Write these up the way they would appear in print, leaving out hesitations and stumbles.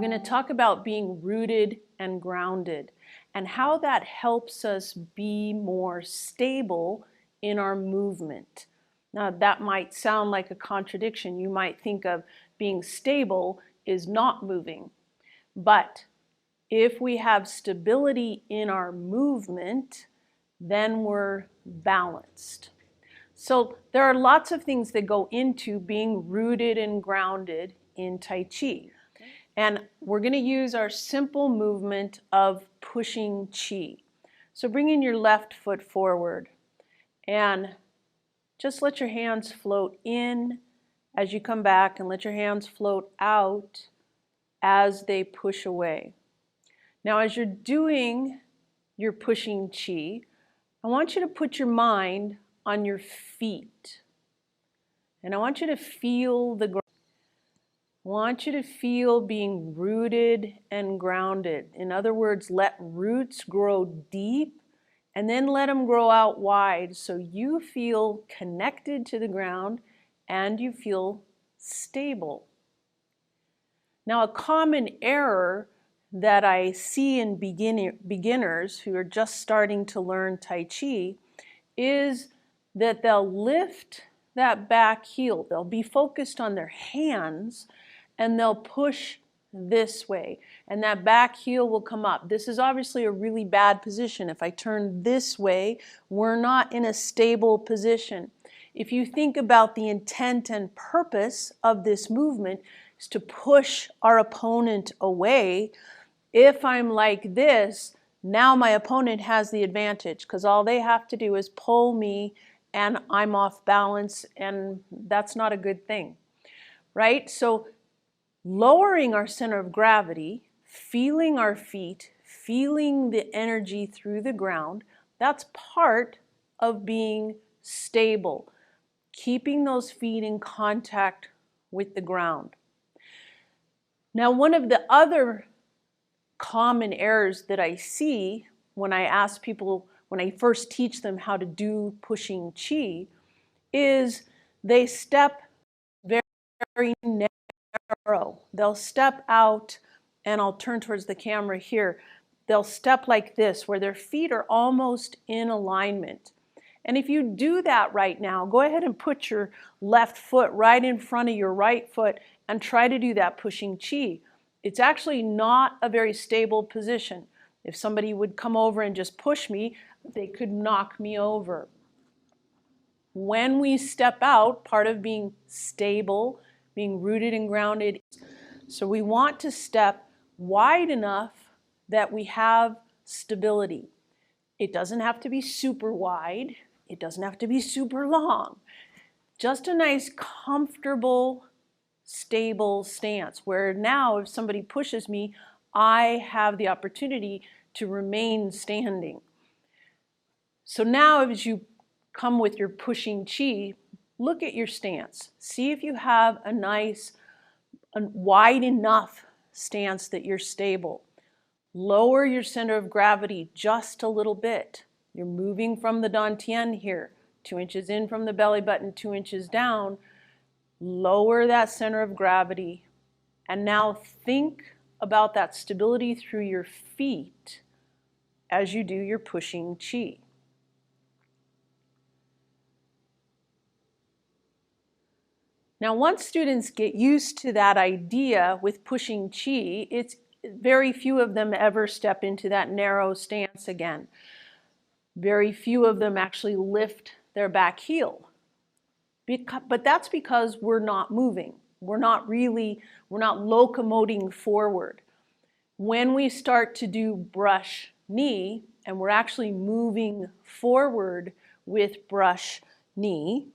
going to talk about being rooted and grounded and how that helps us be more stable in our movement. Now, that might sound like a contradiction. You might think of being stable is not moving. But if we have stability in our movement, then we're balanced. So there are lots of things that go into being rooted and grounded in Tai Chi. And we're going to use our simple movement of pushing Chi. So bringing your left foot forward and just let your hands float in as you come back and let your hands float out as they push away. Now, as you're doing your pushing Chi, I want you to put your mind on your feet. And I want you to feel the ground. I want you to feel being rooted and grounded. In other words, let roots grow deep and then let them grow out wide so you feel connected to the ground and you feel stable. Now, a common error that I see in beginners who are just starting to learn Tai Chi is that they'll lift that back heel. They'll be focused on their hands and they'll push this way and that back heel will come up. This is obviously a really bad position. If I turn this way, we're not in a stable position. If you think about the intent and purpose of this movement is to push our opponent away. If I'm like this, now my opponent has the advantage because all they have to do is pull me and I'm off balance, and that's not a good thing, right? So lowering our center of gravity, feeling our feet, feeling the energy through the ground, that's part of being stable, keeping those feet in contact with the ground. Now, one of the other common errors that I see when I ask people, when I first teach them how to do pushing Chi, is they step very narrow. They'll step out, and I'll turn towards the camera here. They'll step like this, where their feet are almost in alignment. And if you do that right now, go ahead and put your left foot right in front of your right foot and try to do that pushing Chi. It's actually not a very stable position. If somebody would come over and just push me, they could knock me over. When we step out, part of being stable, being rooted and grounded, so we want to step wide enough that we have stability. It doesn't have to be super wide. It doesn't have to be super long. Just a nice, comfortable, stable stance where now if somebody pushes me, I have the opportunity to remain standing. So now as you come with your pushing Chi, look at your stance. See if you have a nice, wide enough stance that you're stable. Lower your center of gravity just a little bit. You're moving from the Dianne here, 2 inches in from the belly button, 2 inches down. Lower that center of gravity. And now think about that stability through your feet as you do your pushing Chi. Now, once students get used to that idea with pushing Chi, it's very few of them ever step into that narrow stance again. Very few of them actually lift their back heel. But that's because we're not moving. We're not locomoting forward. When we start to do brush knee, and we're actually moving forward with brush knee,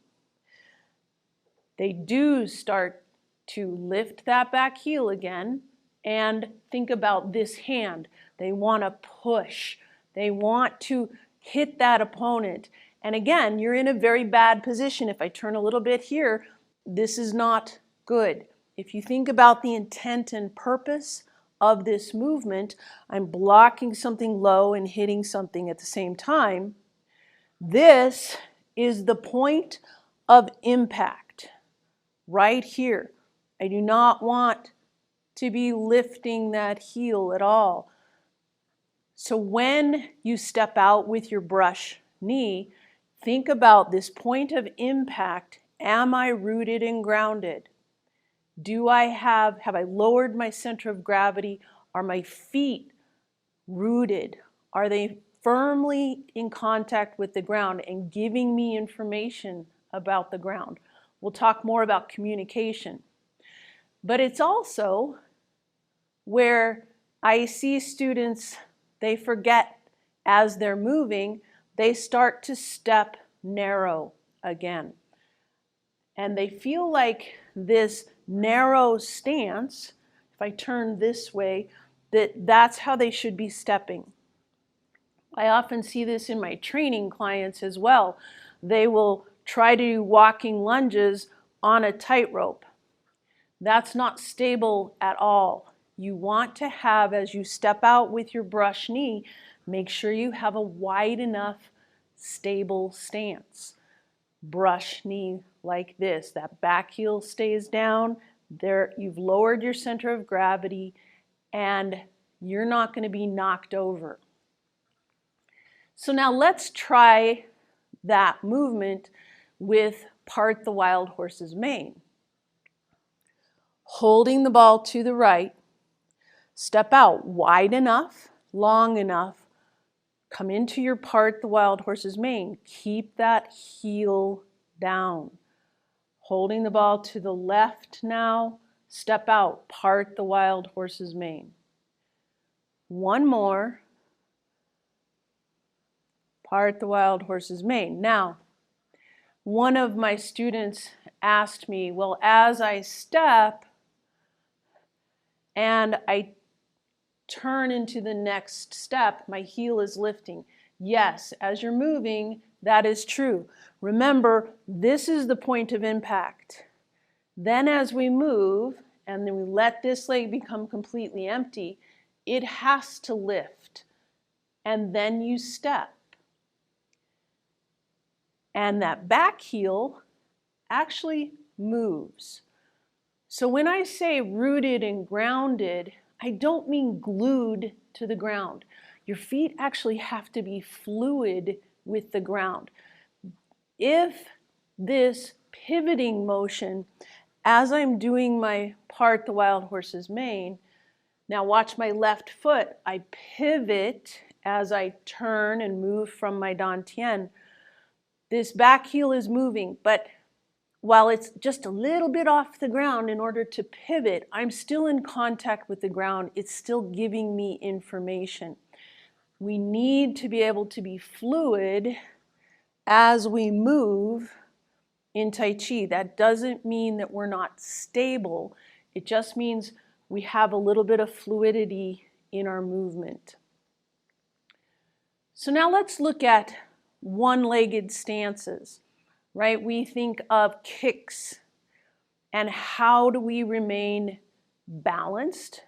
they do start to lift that back heel again and think about this hand. They want to push. They want to hit that opponent. And again, you're in a very bad position. If I turn a little bit here, this is not good. If you think about the intent and purpose of this movement, I'm blocking something low and hitting something at the same time. This is the point of impact right here. I do not want to be lifting that heel at all. So when you step out with your brush knee, think about this point of impact. Am I rooted and grounded? Have I lowered my center of gravity? Are my feet rooted? Are they firmly in contact with the ground and giving me information about the ground? We'll talk more about communication. But it's also where I see students, they forget as they're moving, they start to step narrow again. And they feel like this narrow stance, if I turn this way, that's how they should be stepping. I often see this in my training clients as well. They will try to do walking lunges on a tightrope. That's not stable at all. You want to have, as you step out with your brush knee, make sure you have a wide enough, stable stance. Brush knee like this. That back heel stays down. There, you've lowered your center of gravity, and you're not going to be knocked over. So now let's try that movement with part the wild horse's mane. Holding the ball to the right, step out wide enough, long enough, come into your part the wild horse's mane. Keep that heel down. Holding the ball to the left now, step out, part the wild horse's mane. One more. Part the wild horse's mane. Now, one of my students asked me, well, as I step and I turn into the next step, my heel is lifting. Yes, as you're moving, that is true. Remember, this is the point of impact. Then as we move, and then we let this leg become completely empty, it has to lift. And then you step. And that back heel actually moves. So when I say rooted and grounded, I don't mean glued to the ground. Your feet actually have to be fluid with the ground. If this pivoting motion, as I'm doing my part the wild horse's mane, now watch my left foot, I pivot as I turn and move from my dantian. This back heel is moving, but while it's just a little bit off the ground in order to pivot, I'm still in contact with the ground. It's still giving me information. We need to be able to be fluid as we move in Tai Chi. That doesn't mean that we're not stable. It just means we have a little bit of fluidity in our movement. So now let's look at one-legged stances, right? We think of kicks and how do we remain balanced?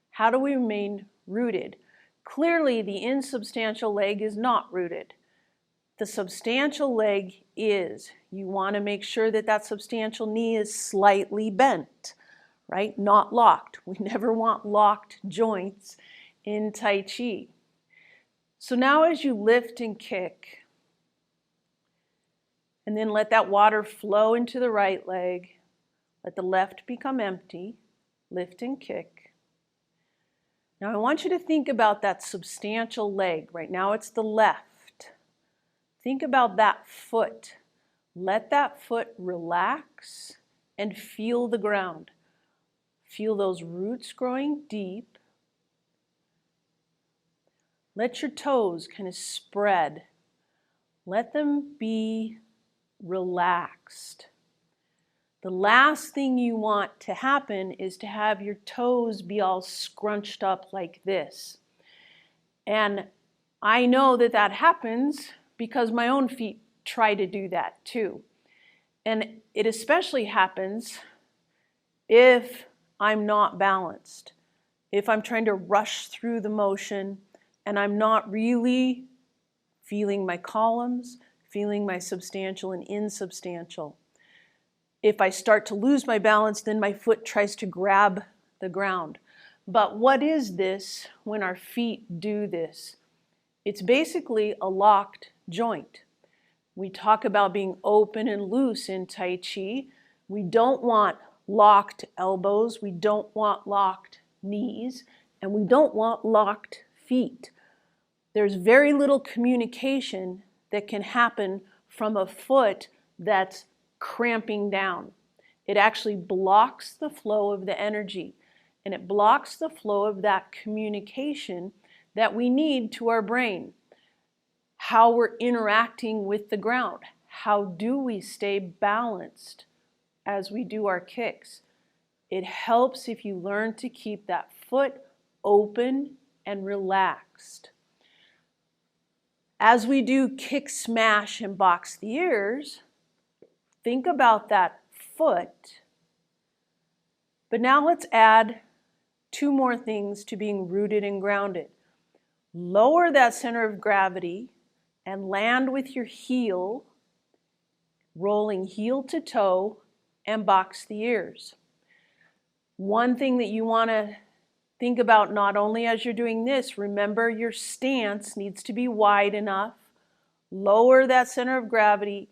How do we remain rooted? Clearly, the insubstantial leg is not rooted. The substantial leg is. You want to make sure that that substantial knee is slightly bent, right? Not locked. We never want locked joints in Tai Chi. So now as you lift and kick, and then let that water flow into the right leg, let the left become empty, lift and kick. Now I want you to think about that substantial leg. Right now it's the left. Think about that foot. Let that foot relax and feel the ground. Feel those roots growing deep. Let your toes kind of spread. Let them be relaxed. The last thing you want to happen is to have your toes be all scrunched up like this. And I know that that happens because my own feet try to do that too. And it especially happens if I'm not balanced, if I'm trying to rush through the motion and I'm not really feeling my columns, feeling my substantial and insubstantial. If I start to lose my balance, then my foot tries to grab the ground. But what is this when our feet do this? It's basically a locked joint. We talk about being open and loose in Tai Chi. We don't want locked elbows, we don't want locked knees, and we don't want locked feet. There's very little communication that can happen from a foot that's cramping down. It actually blocks the flow of the energy, and it blocks the flow of that communication that we need to our brain. How we're interacting with the ground. How do we stay balanced as we do our kicks? It helps if you learn to keep that foot open and relaxed. As we do kick, smash, and box the ears, think about that foot. But now let's add two more things to being rooted and grounded. Lower that center of gravity and land with your heel, rolling heel to toe, and box the ears. One thing that you want to think about not only as you're doing this, remember your stance needs to be wide enough. Lower that center of gravity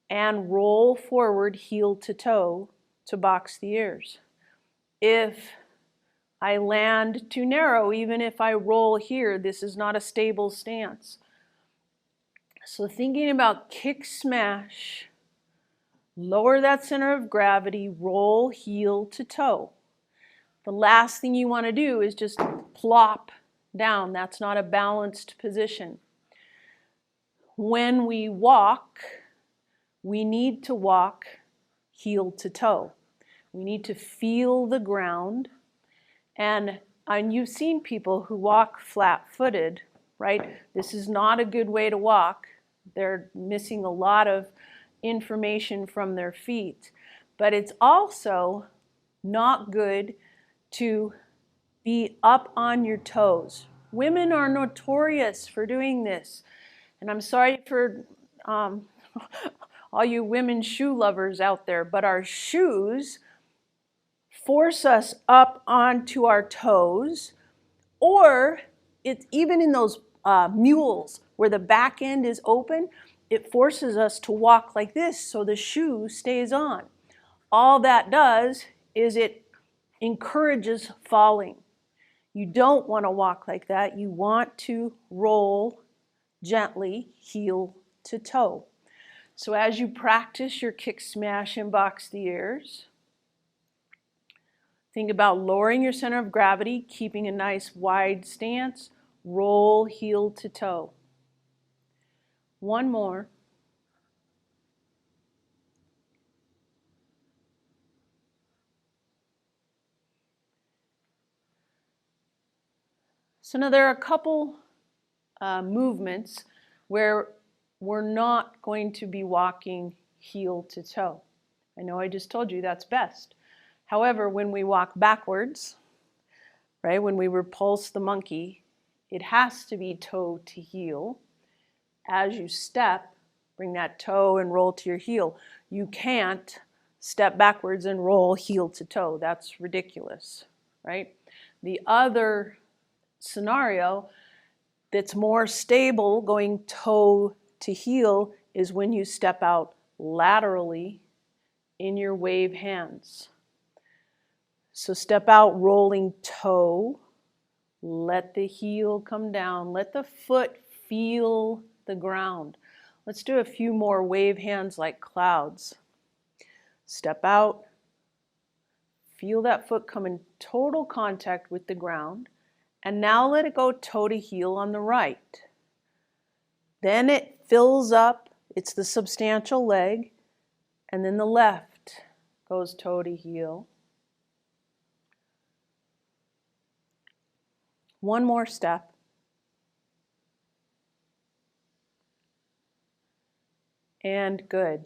and roll forward heel to toe to box the ears. If I land too narrow, even if I roll here, this is not a stable stance. So thinking about kick, smash, lower that center of gravity, roll heel to toe. The last thing you want to do is just plop down. That's not a balanced position. When we walk, we need to walk heel to toe. We need to feel the ground. And you've seen people who walk flat-footed, right? This is not a good way to walk. They're missing a lot of information from their feet. But it's also not good to be up on your toes. Women are notorious for doing this. And I'm sorry for all you women shoe lovers out there, but our shoes force us up onto our toes, or it's even in those mules where the back end is open, it forces us to walk like this so the shoe stays on. All that does is it encourages falling. You don't want to walk like that. You want to roll gently, heel to toe. So as you practice your kick, smash, and box the ears, think about lowering your center of gravity, keeping a nice wide stance, roll heel to toe. One more. So now there are a couple movements where we're not going to be walking heel to toe. I know I just told you that's best. However, when we walk backwards, right, when we repulse the monkey, it has to be toe to heel. As you step, bring that toe and roll to your heel. You can't step backwards and roll heel to toe. That's ridiculous, right? The other scenario that's more stable, going toe to heel, is when you step out laterally in your wave hands. So step out, rolling toe, let the heel come down, let the foot feel the ground. Let's do a few more wave hands like clouds. Step out, feel that foot come in total contact with the ground, and now let it go toe to heel on the right. Then it fills up, it's the substantial leg, and then the left goes toe to heel. One more step. And good.